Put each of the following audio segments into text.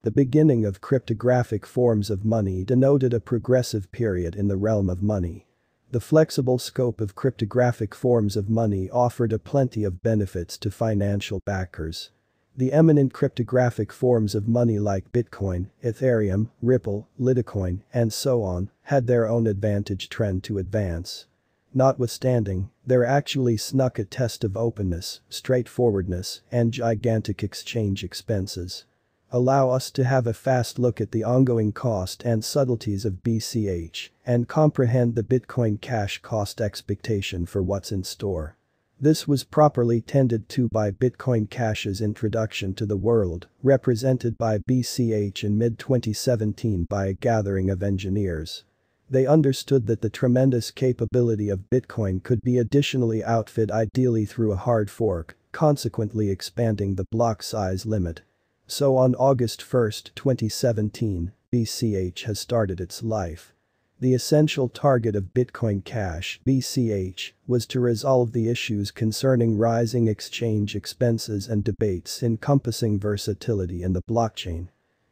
The beginning of cryptographic forms of money denoted a progressive period in the realm of money. The flexible scope of cryptographic forms of money offered a plenty of benefits to financial backers. The eminent cryptographic forms of money like Bitcoin, Ethereum, Ripple, Litecoin, and so on, had their own advantage trend to advance. Notwithstanding, there actually snuck a test of openness, straightforwardness, and gigantic exchange expenses. Allow us to have a fast look at the ongoing cost and subtleties of BCH and comprehend the Bitcoin Cash cost expectation for what's in store. This was properly tended to by Bitcoin Cash's introduction to the world, represented by BCH in mid-2017 by a gathering of engineers. They understood that the tremendous capability of Bitcoin could be additionally outfitted ideally through a hard fork, consequently expanding the block size limit. So on August 1, 2017, BCH has started its life. The essential target of Bitcoin Cash (BCH) was to resolve the issues concerning rising exchange expenses and debates encompassing versatility in the blockchain.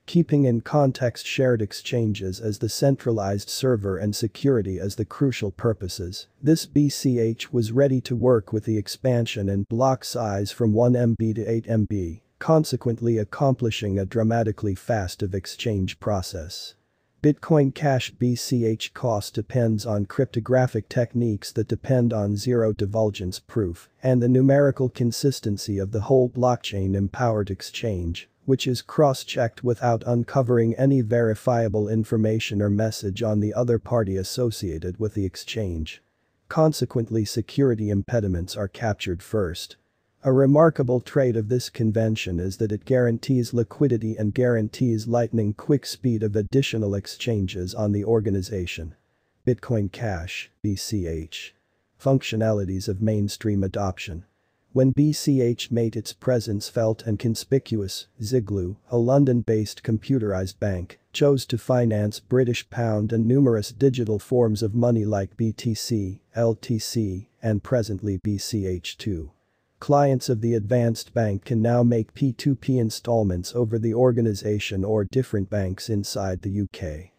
Keeping in context shared exchanges as the centralized server and security as the crucial purposes, this BCH was ready to work with the expansion in block size from 1 MB to 8 MB. Consequently accomplishing a dramatically fast of exchange process. Bitcoin Cash BCH cost depends on cryptographic techniques that depend on zero divulgence proof and the numerical consistency of the whole blockchain empowered exchange, which is cross-checked without uncovering any verifiable information or message on the other party associated with the exchange. Consequently, security impediments are captured first. A remarkable trait of this convention is that it guarantees liquidity and guarantees lightning-quick speed of additional exchanges on the organization. Bitcoin Cash (BCH). Functionalities of mainstream adoption. When BCH made its presence felt and conspicuous, Ziglu, a London-based computerized bank, chose to finance British pound and numerous digital forms of money like BTC, LTC, and presently BCH2. Clients of the advanced bank can now make P2P installments over the organization or different banks inside the UK.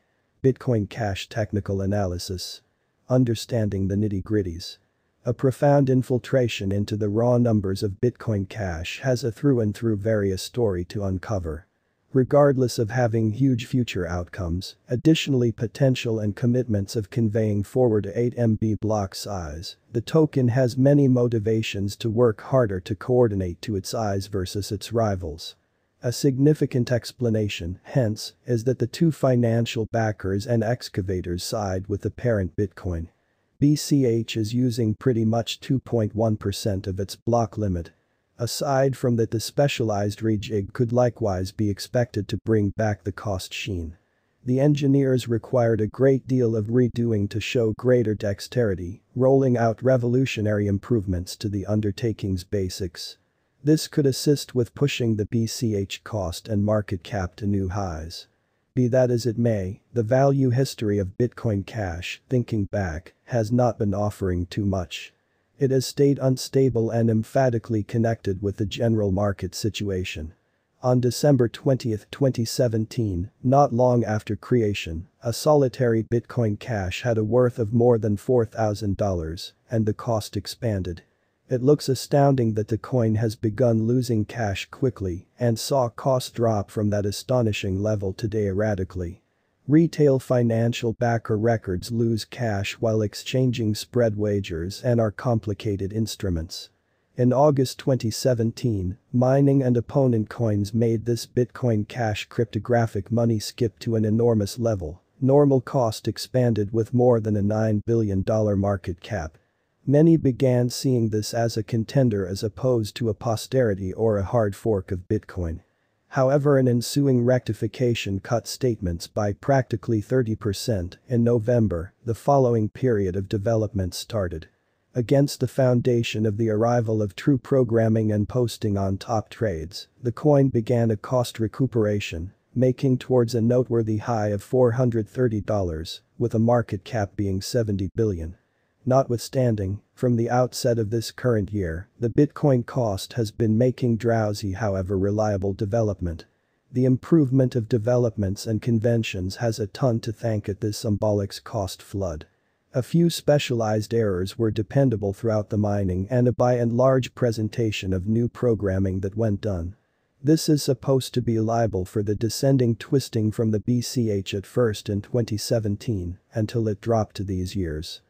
Bitcoin Cash technical analysis. Understanding the nitty-gritties. A profound infiltration into the raw numbers of Bitcoin Cash has a through-and-through various story to uncover. Regardless of having huge future outcomes, additionally potential and commitments of conveying forward to 8 MB block size, the token has many motivations to work harder to coordinate to its size versus its rivals. A significant explanation, hence, is that the two financial backers and excavators side with the parent Bitcoin. BCH is using pretty much 2.1% of its block limit. Aside from that, the specialized rejig could likewise be expected to bring back the cost sheen. The engineers required a great deal of redoing to show greater dexterity, rolling out revolutionary improvements to the undertaking's basics. This could assist with pushing the BCH cost and market cap to new highs. Be that as it may, the value history of Bitcoin Cash, thinking back, has not been offering too much. It has stayed unstable and emphatically connected with the general market situation. On December 20, 2017, not long after creation, a solitary Bitcoin Cash had a worth of more than $4,000, and the cost expanded. It looks astounding that the coin has begun losing cash quickly and saw cost drop from that astonishing level today erratically. Retail financial backer records lose cash while exchanging spread wagers and are complicated instruments. In August 2017, mining and opponent coins made this Bitcoin Cash cryptographic money skip to an enormous level. Normal cost expanded with more than a $9 billion market cap. Many began seeing this as a contender as opposed to a posterity or a hard fork of Bitcoin. However, an ensuing rectification cut statements by practically 30% in November. The following period of development started. Against the foundation of the arrival of true programming and posting on top trades, the coin began a cost recuperation, making towards a noteworthy high of $430, with a market cap being $70 billion. Notwithstanding, from the outset of this current year, the Bitcoin cost has been making drowsy however reliable development. The improvement of developments and conventions has a ton to thank at this symbolic cost flood. A few specialized errors were dependable throughout the mining and a by and large presentation of new programming that went done. This is supposed to be liable for the descending twisting from the BCH at first in 2017 until it dropped to these years.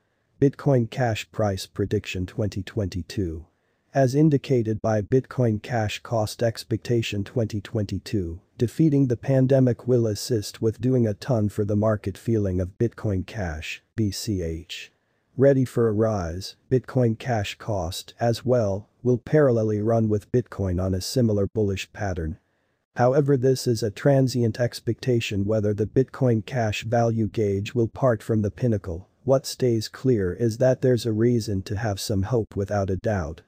Bitcoin Cash Price Prediction 2022. As indicated by Bitcoin Cash Cost Expectation 2022, defeating the pandemic will assist with doing a ton for the market feeling of Bitcoin Cash, BCH. Ready for a rise, Bitcoin Cash Cost, as well, will parallelly run with Bitcoin on a similar bullish pattern. However, this is a transient expectation whether the Bitcoin Cash value gauge will part from the pinnacle. What stays clear is that there's a reason to have some hope without a doubt.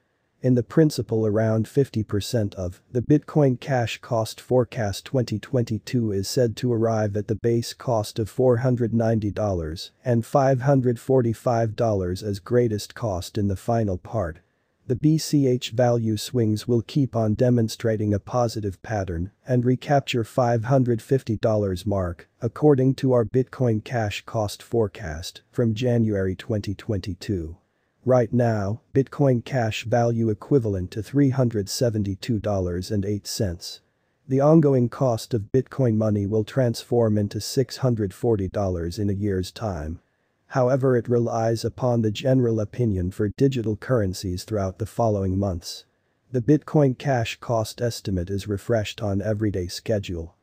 In the principle, around 50% of the Bitcoin Cash Cost forecast 2022 is said to arrive at the base cost of $490 and $545 as greatest cost in the final part. The BCH value swings will keep on demonstrating a positive pattern and recapture $550 mark, according to our Bitcoin Cash Cost forecast from January 2022. Right now, Bitcoin Cash value equivalent to $372.08. The ongoing cost of Bitcoin money will transform into $640 in a year's time. However, it relies upon the general opinion for digital currencies throughout the following months. The Bitcoin Cash Cost estimate is refreshed on everyday schedule.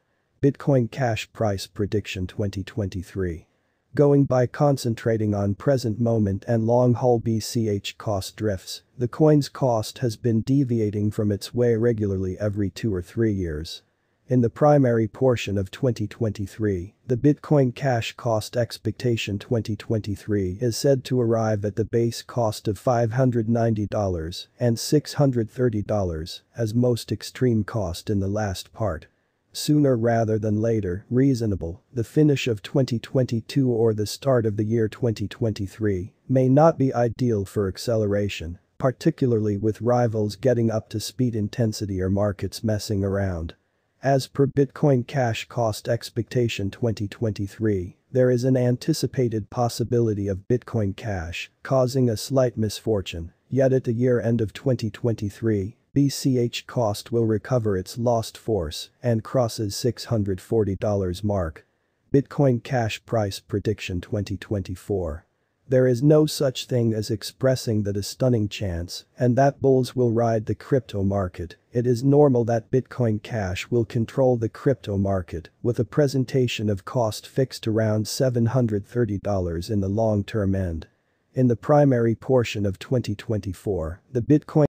Bitcoin Cash Price Prediction 2023. Going by concentrating on present moment and long-haul BCH cost drifts, the coin's cost has been deviating from its way regularly every 2 or 3 years. In the primary portion of 2023, the Bitcoin Cash Cost Expectation 2023 is said to arrive at the base cost of $590 and $630 as most extreme cost in the last part. Sooner rather than later, reasonable, the finish of 2022 or the start of the year 2023 may not be ideal for acceleration, particularly with rivals getting up to speed intensity or markets messing around. As per Bitcoin Cash Cost Expectation 2023, there is an anticipated possibility of Bitcoin Cash causing a slight misfortune, yet at the year end of 2023, BCH cost will recover its lost force and crosses $640 mark. Bitcoin Cash Price Prediction 2024. There is no such thing as expressing that a stunning chance and that bulls will ride the crypto market. It is normal that Bitcoin Cash will control the crypto market with a presentation of cost fixed around $730 in the long-term end. In the primary portion of 2024, the Bitcoin